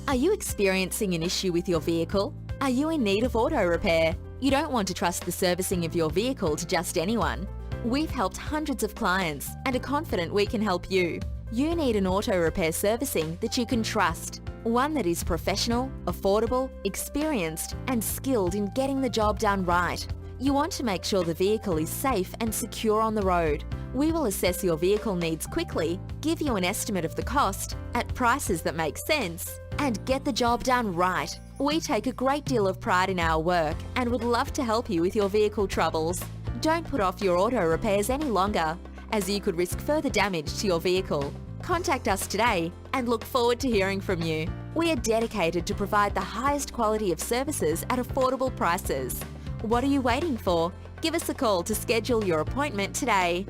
Are you experiencing an issue with your vehicle? Are you in need of auto repair? You don't want to trust the servicing of your vehicle to just anyone. We've helped hundreds of clients and are confident we can help you. You need an auto repair servicing that you can trust. One that is professional, affordable, experienced and skilled in getting the job done right. You want to make sure the vehicle is safe and secure on the road. We will assess your vehicle needs quickly, give you an estimate of the cost, at prices that make sense, and get the job done right. We take a great deal of pride in our work and would love to help you with your vehicle troubles. Don't put off your auto repairs any longer, as you could risk further damage to your vehicle. Contact us today and look forward to hearing from you. We are dedicated to provide the highest quality of services at affordable prices. What are you waiting for? Give us a call to schedule your appointment today.